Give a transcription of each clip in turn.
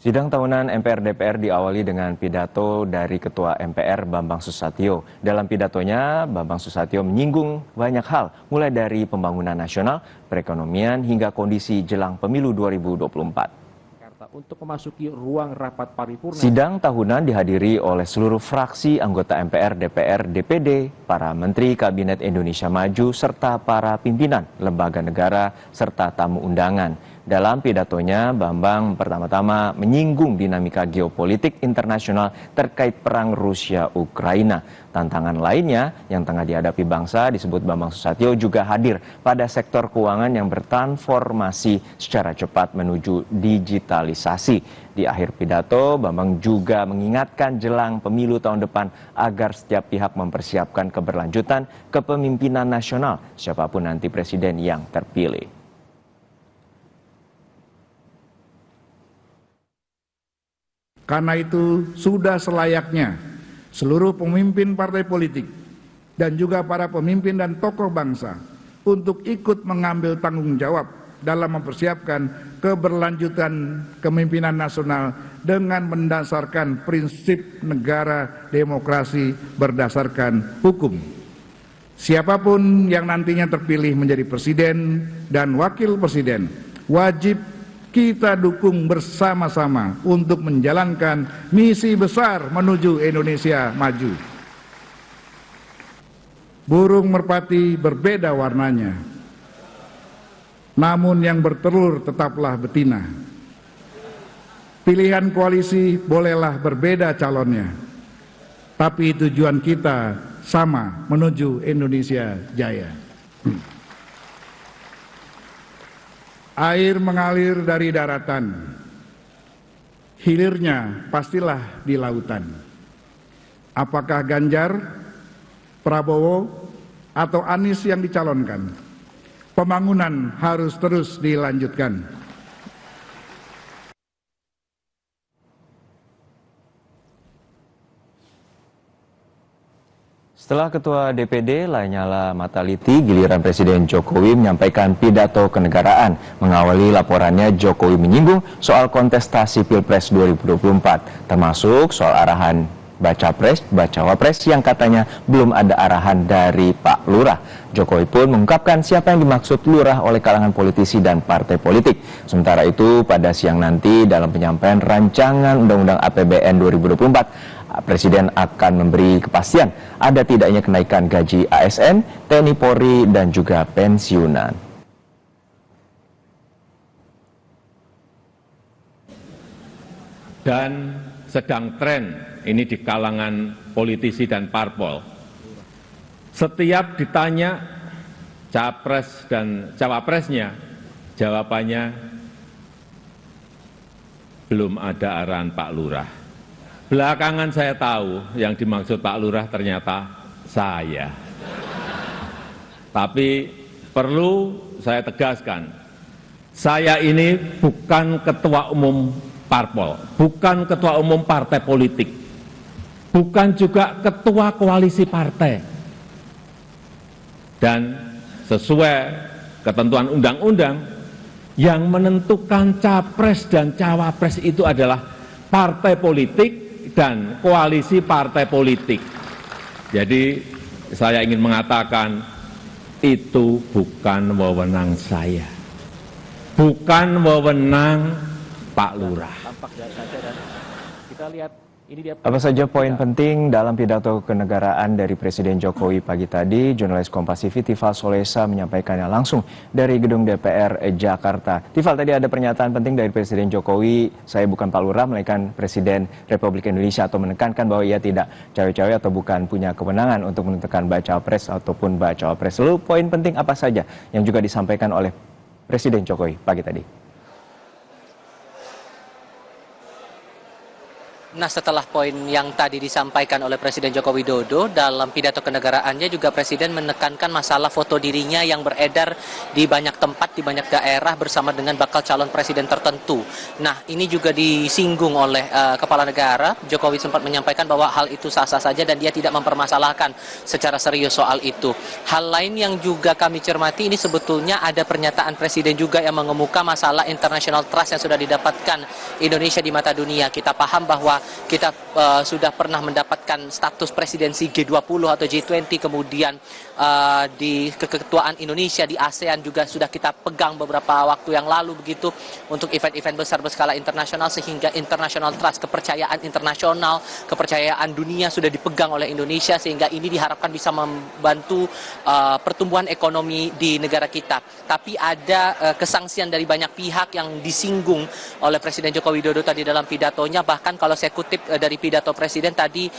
Sidang tahunan MPR-DPR diawali dengan pidato dari Ketua MPR Bambang Susatyo. Dalam pidatonya, Bambang Susatyo menyinggung banyak hal, mulai dari pembangunan nasional, perekonomian, hingga kondisi jelang pemilu 2024. Untuk memasuki ruang rapat paripurna. Sidang tahunan dihadiri oleh seluruh fraksi anggota MPR, DPR, DPD, para Menteri Kabinet Indonesia Maju, serta para pimpinan lembaga negara, serta tamu undangan. Dalam pidatonya, Bambang pertama-tama menyinggung dinamika geopolitik internasional terkait perang Rusia-Ukraina. Tantangan lainnya yang tengah dihadapi bangsa disebut Bambang Susatyo juga hadir pada sektor keuangan yang bertransformasi secara cepat menuju digitalisasi. Di akhir pidato, Bambang juga mengingatkan jelang pemilu tahun depan agar setiap pihak mempersiapkan keberlanjutan kepemimpinan nasional, siapapun nanti presiden yang terpilih. Karena itu sudah selayaknya seluruh pemimpin partai politik dan juga para pemimpin dan tokoh bangsa untuk ikut mengambil tanggung jawab dalam mempersiapkan keberlanjutan kepemimpinan nasional dengan mendasarkan prinsip negara demokrasi berdasarkan hukum. Siapapun yang nantinya terpilih menjadi presiden dan wakil presiden wajib kita dukung bersama-sama untuk menjalankan misi besar menuju Indonesia maju. Burung merpati berbeda warnanya, namun yang bertelur tetaplah betina. Pilihan koalisi bolehlah berbeda calonnya, tapi tujuan kita sama, menuju Indonesia jaya. Air mengalir dari daratan, hilirnya pastilah di lautan. Apakah Ganjar, Prabowo, atau Anies yang dicalonkan? Pembangunan harus terus dilanjutkan. Setelah Ketua DPD Lanyala Mataliti, giliran Presiden Jokowi menyampaikan pidato kenegaraan. Mengawali laporannya, Jokowi menyinggung soal kontestasi Pilpres 2024, termasuk soal arahan Baca-Wapres yang katanya belum ada arahan dari Pak Lurah. Jokowi pun mengungkapkan siapa yang dimaksud Lurah oleh kalangan politisi dan partai politik. Sementara itu, pada siang nanti dalam penyampaian rancangan Undang-Undang APBN 2024, Presiden akan memberi kepastian ada tidaknya kenaikan gaji ASN, TNI Polri, dan juga pensiunan. Dan sedang tren ini di kalangan politisi dan parpol. Setiap ditanya capres dan cawapresnya, jawabannya belum ada arahan Pak Lurah. Belakangan saya tahu yang dimaksud Pak Lurah ternyata saya. Tapi perlu saya tegaskan, saya ini bukan ketua umum parpol, bukan ketua umum partai politik, bukan juga ketua koalisi partai. Dan sesuai ketentuan undang-undang, yang menentukan capres dan cawapres itu adalah partai politik dan koalisi partai politik. Jadi saya ingin mengatakan itu bukan wewenang saya, bukan wewenang Pak Lurah. Kita lihat ini dia. Apa saja poin penting dalam pidato kenegaraan dari Presiden Jokowi pagi tadi? Jurnalis Kompas TV Tifal Solesa menyampaikannya langsung dari gedung DPR Jakarta. Tifal, tadi ada pernyataan penting dari Presiden Jokowi, saya bukan Pak Lurah, melainkan Presiden Republik Indonesia, atau menekankan bahwa ia tidak cawe-cawe atau bukan punya kewenangan untuk menentukan baca pres ataupun baca pres. Lalu poin penting apa saja yang juga disampaikan oleh Presiden Jokowi pagi tadi? Nah, setelah poin yang tadi disampaikan oleh Presiden Joko Widodo dalam pidato kenegaraannya juga Presiden menekankan masalah foto dirinya yang beredar di banyak tempat, di banyak daerah bersama dengan bakal calon presiden tertentu. Nah, ini juga disinggung oleh Kepala Negara. Jokowi sempat menyampaikan bahwa hal itu sah-sah saja dan dia tidak mempermasalahkan secara serius soal itu. Hal lain yang juga kami cermati ini sebetulnya ada pernyataan Presiden juga yang mengemuka masalah international trust yang sudah didapatkan Indonesia di mata dunia. Kita paham bahwa kita sudah pernah mendapatkan status presidensi G20 atau G20, kemudian di keketuaan Indonesia di ASEAN juga sudah kita pegang beberapa waktu yang lalu begitu untuk event-event besar berskala internasional, sehingga international trust, kepercayaan internasional, kepercayaan dunia sudah dipegang oleh Indonesia, sehingga ini diharapkan bisa membantu pertumbuhan ekonomi di negara kita. Tapi ada kesangsian dari banyak pihak yang disinggung oleh Presiden Joko Widodo tadi dalam pidatonya. Bahkan kalau saya kutip dari pidato Presiden tadi,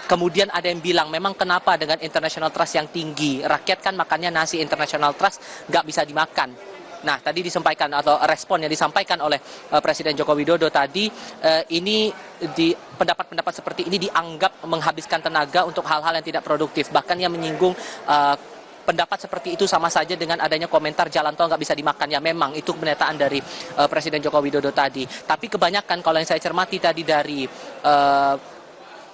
kemudian ada yang bilang memang kenapa dengan international trust yang tinggi, rakyat kan makannya nasi, international trust nggak bisa dimakan. Nah, tadi disampaikan atau respon yang disampaikan oleh Presiden Joko Widodo tadi, ini di pendapat-pendapat seperti ini dianggap menghabiskan tenaga untuk hal-hal yang tidak produktif. Bahkan yang menyinggung pendapat seperti itu sama saja dengan adanya komentar jalan tol nggak bisa dimakan. Ya memang itu pernyataan dari Presiden Joko Widodo tadi. Tapi kebanyakan kalau yang saya cermati tadi dari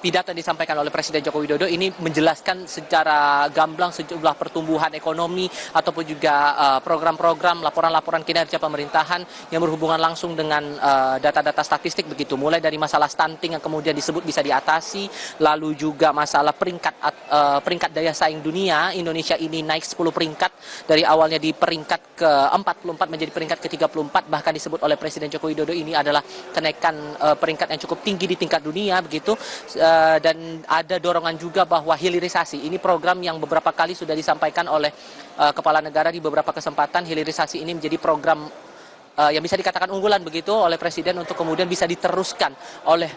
pidato yang disampaikan oleh Presiden Joko Widodo ini menjelaskan secara gamblang sejumlah pertumbuhan ekonomi ataupun juga program-program, laporan-laporan kinerja pemerintahan yang berhubungan langsung dengan data-data statistik begitu. Mulai dari masalah stunting yang kemudian disebut bisa diatasi, lalu juga masalah peringkat daya saing dunia. Indonesia ini naik 10 peringkat dari awalnya di peringkat ke-44 menjadi peringkat ke-34, bahkan disebut oleh Presiden Joko Widodo ini adalah kenaikan peringkat yang cukup tinggi di tingkat dunia begitu. Dan ada dorongan juga bahwa hilirisasi, ini program yang beberapa kali sudah disampaikan oleh Kepala Negara di beberapa kesempatan. Hilirisasi ini menjadi program yang bisa dikatakan unggulan begitu oleh Presiden untuk kemudian bisa diteruskan oleh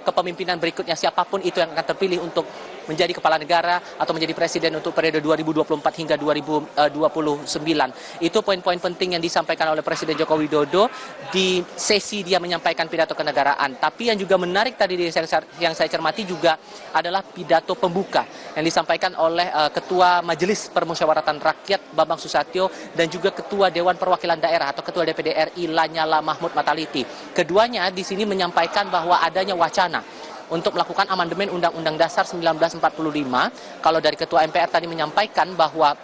kepemimpinan berikutnya, siapapun itu yang akan terpilih untuk menjadi kepala negara atau menjadi presiden untuk periode 2024 hingga 2029. Itu poin-poin penting yang disampaikan oleh Presiden Joko Widodo di sesi dia menyampaikan pidato kenegaraan. Tapi yang juga menarik tadi yang saya cermati juga adalah pidato pembuka yang disampaikan oleh Ketua Majelis Permusyawaratan Rakyat Bambang Susatyo dan juga Ketua Dewan Perwakilan Daerah atau Ketua DPD RI Lanyala Mahmud Mataliti. Keduanya di sini menyampaikan bahwa adanya wacana untuk melakukan amandemen Undang-Undang Dasar 1945. Kalau dari Ketua MPR tadi menyampaikan bahwa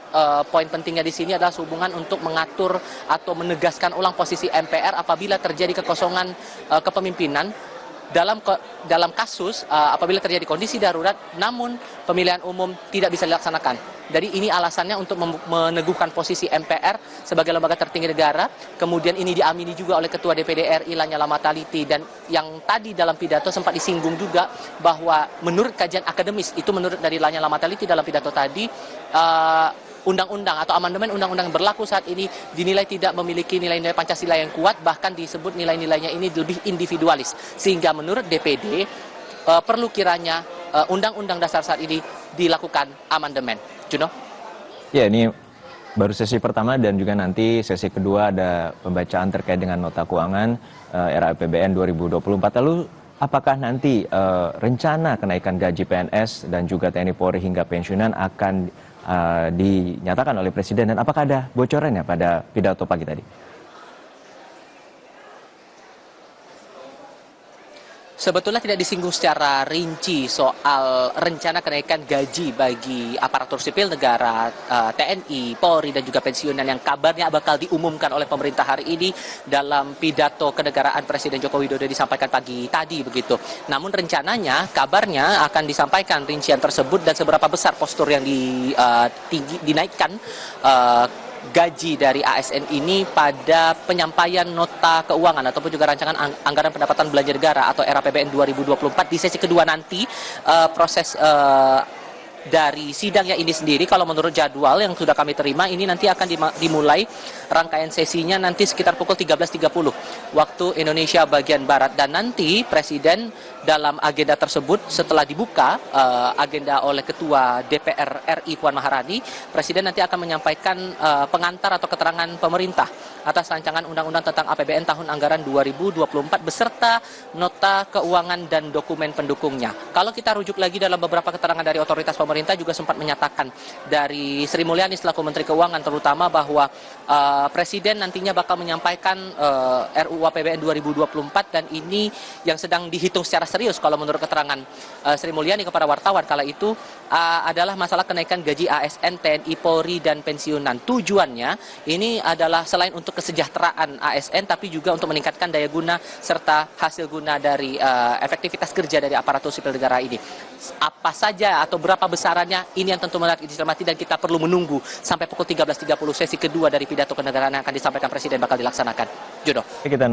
poin pentingnya di sini adalah hubungan untuk mengatur atau menegaskan ulang posisi MPR apabila terjadi kekosongan kepemimpinan dalam kasus apabila terjadi kondisi darurat namun pemilihan umum tidak bisa dilaksanakan. Jadi ini alasannya untuk meneguhkan posisi MPR sebagai lembaga tertinggi negara. Kemudian ini diamini juga oleh Ketua DPD RI Lanyala Mataliti. Dan yang tadi dalam pidato sempat disinggung juga bahwa menurut kajian akademis, itu menurut dari Lanyala Mataliti dalam pidato tadi, undang-undang atau amandemen undang-undang yang berlaku saat ini dinilai tidak memiliki nilai-nilai Pancasila yang kuat, bahkan disebut nilai-nilainya ini lebih individualis. Sehingga menurut DPD perlu kiranya undang-undang dasar saat ini dilakukan amandemen. Juno? Ya, ini baru sesi pertama dan juga nanti sesi kedua ada pembacaan terkait dengan nota keuangan RAPBN 2024. Lalu apakah nanti rencana kenaikan gaji PNS dan juga TNI Polri hingga pensiunan akan dinyatakan oleh Presiden, dan apakah ada bocorannya pada pidato pagi tadi? Sebetulnya tidak disinggung secara rinci soal rencana kenaikan gaji bagi aparatur sipil negara, TNI, Polri, dan juga pensiunan yang kabarnya bakal diumumkan oleh pemerintah hari ini dalam pidato kenegaraan Presiden Joko Widodo disampaikan pagi tadi begitu. Namun rencananya, kabarnya akan disampaikan rincian tersebut dan seberapa besar postur yang dinaikkan gaji dari ASN ini pada penyampaian nota keuangan ataupun juga rancangan anggaran pendapatan belanja negara atau RAPBN 2024 di sesi kedua nanti. Proses dari sidangnya ini sendiri, kalau menurut jadwal yang sudah kami terima, ini nanti akan dimulai rangkaian sesinya nanti sekitar pukul 13.30 waktu Indonesia bagian Barat. Dan nanti Presiden dalam agenda tersebut setelah dibuka agenda oleh Ketua DPR RI Puan Maharani, Presiden nanti akan menyampaikan pengantar atau keterangan pemerintah atas rancangan undang-undang tentang APBN tahun anggaran 2024 beserta nota keuangan dan dokumen pendukungnya. Kalau kita rujuk lagi dalam beberapa keterangan dari otoritas pemerintah juga sempat menyatakan dari Sri Mulyani selaku Menteri Keuangan terutama bahwa Presiden nantinya bakal menyampaikan RUU APBN 2024 dan ini yang sedang dihitung secara serius kalau menurut keterangan Sri Mulyani kepada wartawan kala itu adalah masalah kenaikan gaji ASN, TNI, Polri, dan pensiunan. Tujuannya ini adalah selain untuk kesejahteraan ASN tapi juga untuk meningkatkan daya guna serta hasil guna dari efektivitas kerja dari aparatur sipil negara ini. Apa saja atau berapa besarannya ini yang tentu menarik dicermati dan kita perlu menunggu sampai pukul 13.30 sesi kedua dari pidato kenegaraan yang akan disampaikan Presiden bakal dilaksanakan. Jodoh. Kita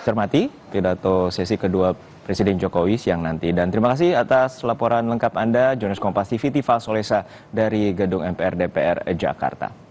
cermati pidato sesi kedua Presiden Jokowi siang nanti. Dan terima kasih atas laporan lengkap Anda, jurnalis Kompas TV Tifa Solesa dari Gedung MPR DPR Jakarta.